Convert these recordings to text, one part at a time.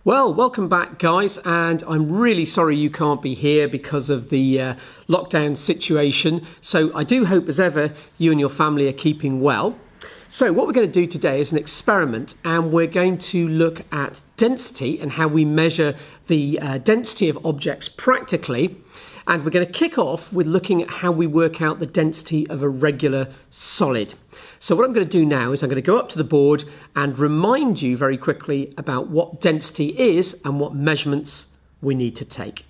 Well, welcome back, guys, and I'm really sorry you can't be here because of the lockdown situation. So I do hope, as ever, you and your family are keeping well. So what we're going to do today is an experiment, and we're going to look at density and how we measure the density of objects practically. And we're going to kick off with looking at how we work out the density of a regular solid. So what I'm going to do now is I'm going to go up to the board and remind you very quickly about what density is and what measurements we need to take.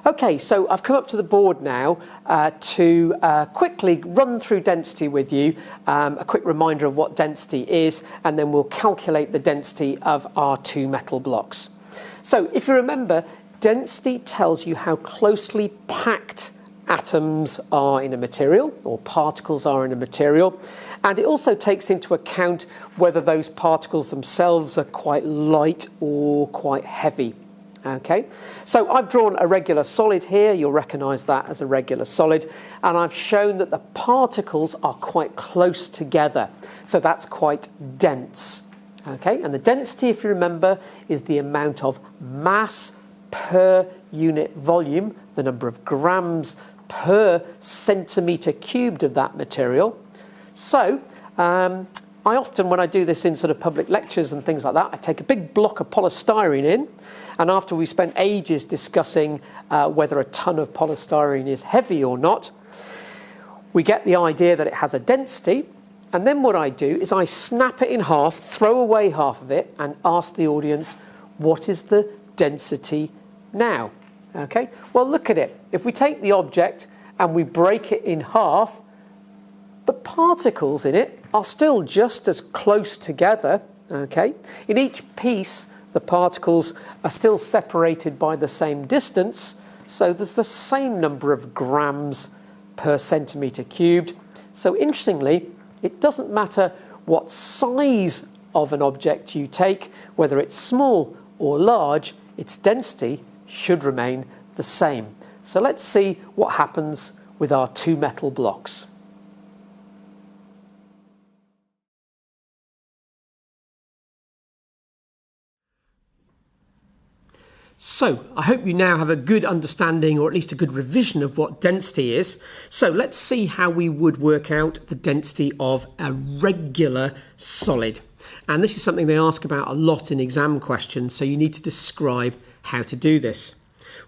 Okay, so I've come up to the board now to quickly run through density with you, a quick reminder of what density is, and then we'll calculate the density of our two metal blocks. So if you remember, density tells you how closely packed atoms are in a material or particles are in a material, and it also takes into account whether those particles themselves are quite light or quite heavy. Okay, so I've drawn a regular solid here. You'll recognize that as a regular solid, and I've shown that the particles are quite close together, so that's quite dense. Okay, and the density, if you remember, is the amount of mass per unit volume, the number of grams per centimetre cubed of that material. So I often, when I do this in sort of public lectures and things like that, I take a big block of polystyrene in, and after we spent ages discussing whether a ton of polystyrene is heavy or not, we get the idea that it has a density, and then what I do is I snap it in half, throw away half of it, and ask the audience, what is the density now? Okay, well, look at it. If we take the object and we break it in half, the particles in it are still just as close together. Okay, in each piece, the particles are still separated by the same distance, so there's the same number of grams per centimetre cubed. So interestingly, it doesn't matter what size of an object you take, whether it's small or large, its density should remain the same. So let's see what happens with our two metal blocks. So I hope you now have a good understanding, or at least a good revision, of what density is. So let's see how we would work out the density of a regular solid. And this is something they ask about a lot in exam questions, so you need to describe how to do this.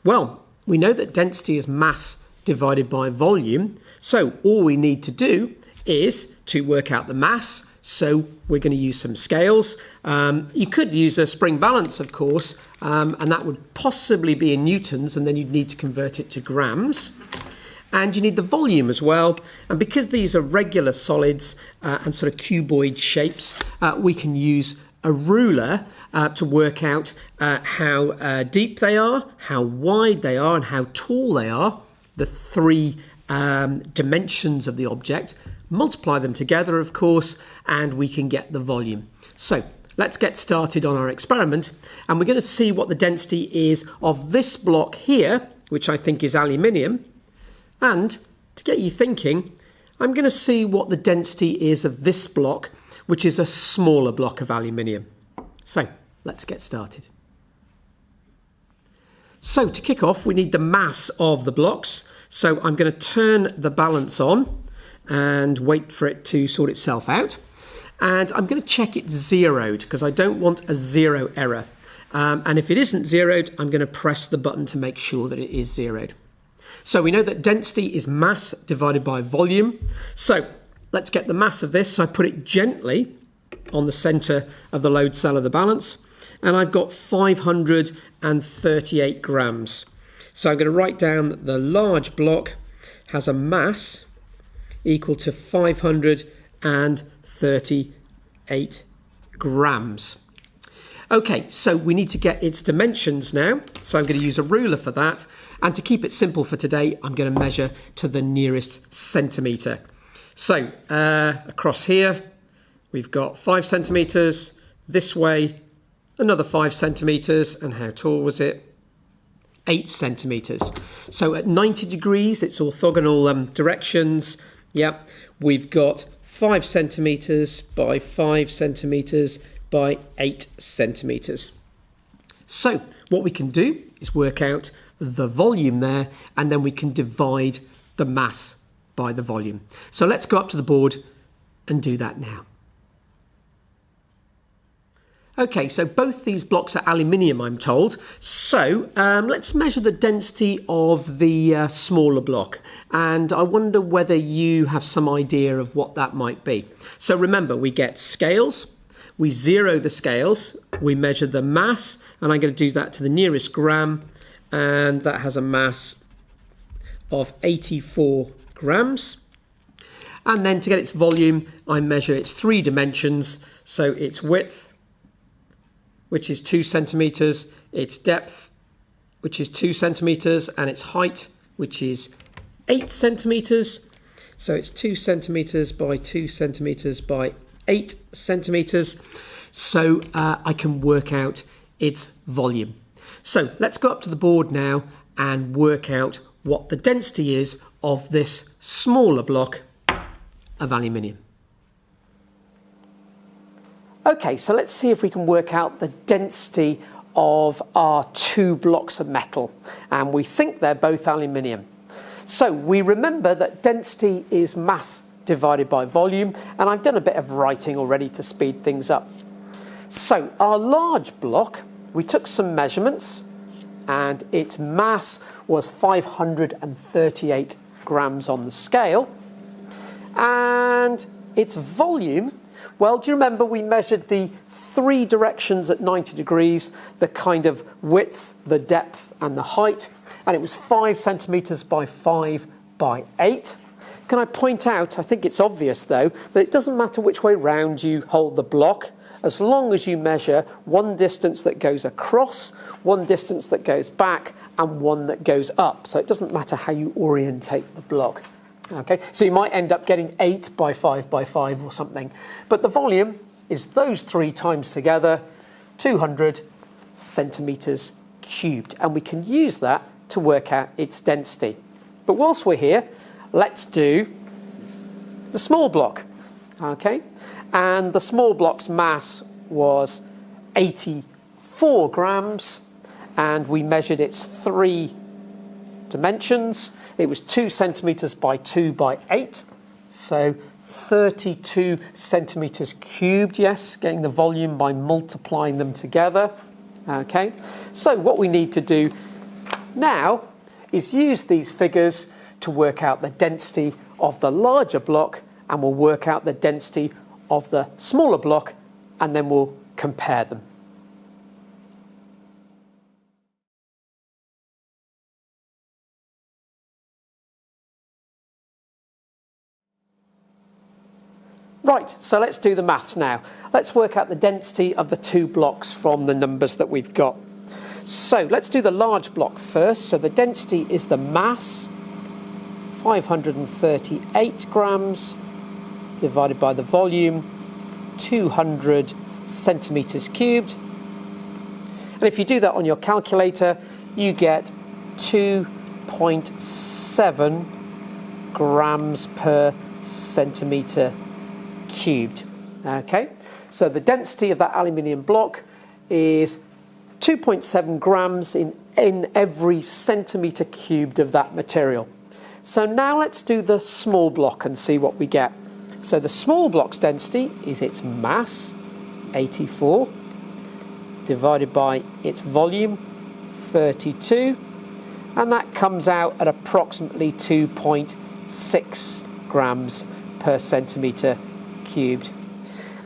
Well, we know that density is mass divided by volume, so all we need to do is to work out the mass. So we're going to use some scales. You could use a spring balance, of course, and that would possibly be in newtons, and then you'd need to convert it to grams. And you need the volume as well. And because these are regular solids and sort of cuboid shapes, we can use a ruler to work out how deep they are, how wide they are, and how tall they are, the three dimensions of the object. Multiply them together, of course, and we can get the volume. So let's get started on our experiment, and we're going to see what the density is of this block here, which I think is aluminium. And to get you thinking, I'm going to see what the density is of this block, which is a smaller block of aluminium. So let's get started. So to kick off, we need the mass of the blocks. So I'm going to turn the balance on and wait for it to sort itself out. And I'm going to check it's zeroed, because I don't want a zero error. And if it isn't zeroed, I'm going to press the button to make sure that it is zeroed. So we know that density is mass divided by volume. So let's get the mass of this. So I put it gently on the centre of the load cell of the balance, and I've got 538 grams. So I'm going to write down that the large block has a mass equal to 538 grams. Okay, so we need to get its dimensions now. So I'm going to use a ruler for that. And to keep it simple for today, I'm going to measure to the nearest centimetre. So across here, we've got 5 centimetres. This way, another 5 centimetres. And how tall was it? 8 centimetres. So at 90 degrees, it's orthogonal directions. Yep, we've got 5 centimetres by 5 centimetres by 8 centimetres. So what we can do is work out the volume there, and then we can divide the mass by the volume. So let's go up to the board and do that now. Okay, so both these blocks are aluminium, I'm told. So let's measure the density of the smaller block. And I wonder whether you have some idea of what that might be. So remember, we get scales. We zero the scales. We measure the mass. And I'm going to do that to the nearest gram. And that has a mass of 84 grams. And then to get its volume, I measure its 3 dimensions. So its width, which is 2 centimetres, its depth, which is 2 centimetres, and its height, which is 8 centimetres. So it's 2 centimetres by 2 centimetres by 8 centimetres. So I can work out its volume. So let's go up to the board now and work out what the density is of this smaller block of aluminium. Okay, so let's see if we can work out the density of our 2 blocks of metal. And we think they're both aluminium. So we remember that density is mass divided by volume. And I've done a bit of writing already to speed things up. So our large block, we took some measurements. And its mass was 538 grams on the scale. And its volume, well, do you remember we measured the 3 directions at 90 degrees, the kind of width, the depth and the height, and it was 5 centimetres by 5 by 8. Can I point out, I think it's obvious though, that it doesn't matter which way round you hold the block, as long as you measure one distance that goes across, one distance that goes back, and one that goes up. So it doesn't matter how you orientate the block. Okay, so you might end up getting 8 by 5 by 5 or something. But the volume is those 3 times together, 200 centimetres cubed. And we can use that to work out its density. But whilst we're here, let's do the small block. Okay, and the small block's mass was 84 grams, and we measured its 3 dimensions. It was 2 centimetres by 2 by 8, so 32 centimetres cubed, yes, getting the volume by multiplying them together. Okay, so what we need to do now is use these figures to work out the density of the larger block, and we'll work out the density of the smaller block, and then we'll compare them. Right, so let's do the maths now. Let's work out the density of the 2 blocks from the numbers that we've got. So let's do the large block first. So the density is the mass, 538 grams, divided by the volume, 200 centimetres cubed. And if you do that on your calculator, you get 2.7 grams per centimetre cubed. Okay, so the density of that aluminium block is 2.7 grams in every centimetre cubed of that material. So now let's do the small block and see what we get. So the small block's density is its mass, 84, divided by its volume, 32, and that comes out at approximately 2.6 grams per centimetre cubed.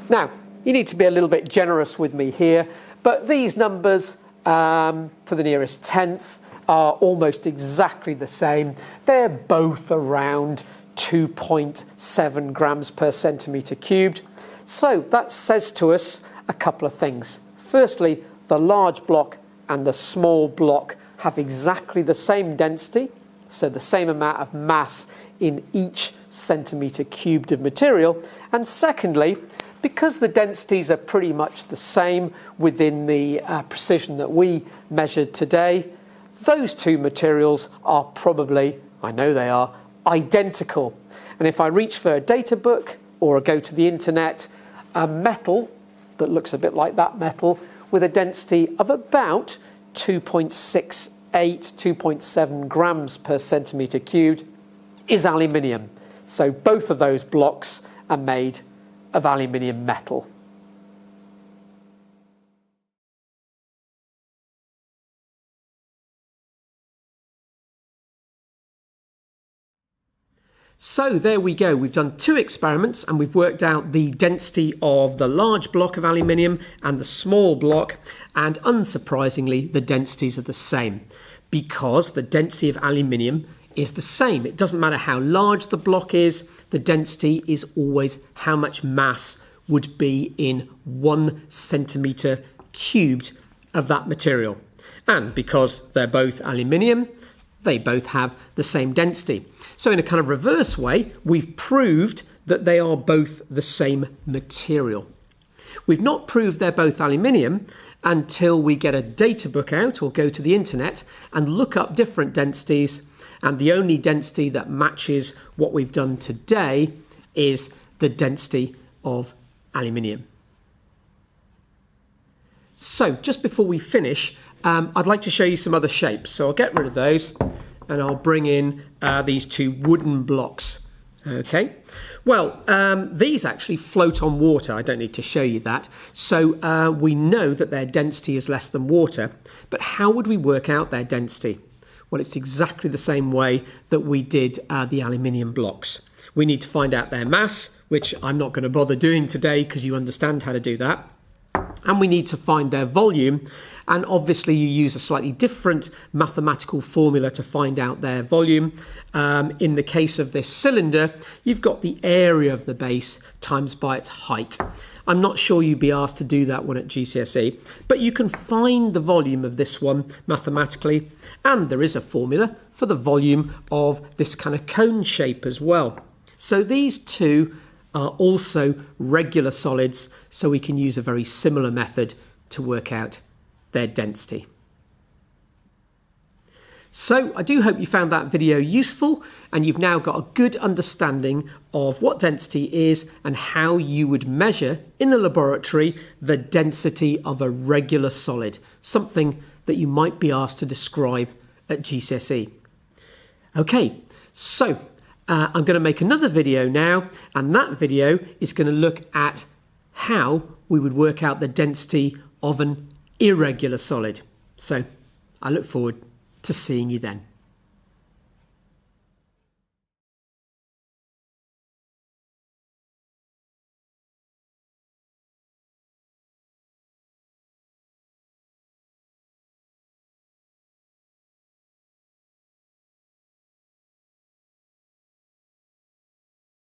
Now, you need to be a little bit generous with me here, but these numbers to the nearest tenth are almost exactly the same. They're both around 2.7 grams per centimetre cubed. So that says to us a couple of things. Firstly, the large block and the small block have exactly the same density, so the same amount of mass in each centimetre cubed of material. And secondly, because the densities are pretty much the same within the precision that we measured today, those 2 materials are probably, I know they are, identical. And if I reach for a data book or go to the internet, a metal that looks a bit like that metal with a density of about 2.68, 2.7 grams per centimetre cubed is aluminium. So both of those blocks are made of aluminium metal. So there we go, we've done 2 experiments and we've worked out the density of the large block of aluminium and the small block, and unsurprisingly the densities are the same because the density of aluminium is the same. It doesn't matter how large the block is, the density is always how much mass would be in 1 centimetre cubed of that material. And because they're both aluminium, they both have the same density. So in a kind of reverse way, we've proved that they are both the same material. We've not proved they're both aluminium until we get a data book out or go to the internet and look up different densities, and the only density that matches what we've done today is the density of aluminium. So just before we finish, I'd like to show you some other shapes. So I'll get rid of those and I'll bring in these 2 wooden blocks. Okay, well, these actually float on water. I don't need to show you that. So we know that their density is less than water, but how would we work out their density? Well, it's exactly the same way that we did the aluminium blocks. We need to find out their mass, which I'm not going to bother doing today because you understand how to do that. And we need to find their volume, and obviously you use a slightly different mathematical formula to find out their volume. In the case of this cylinder, you've got the area of the base times by its height. I'm not sure you'd be asked to do that one at GCSE, but you can find the volume of this one mathematically, and there is a formula for the volume of this kind of cone shape as well. So these 2 are also regular solids, so we can use a very similar method to work out their density. So I do hope you found that video useful and you've now got a good understanding of what density is and how you would measure in the laboratory the density of a regular solid, something that you might be asked to describe at GCSE. Okay, so I'm going to make another video now, and that video is going to look at how we would work out the density of an irregular solid. So I look forward to seeing you then.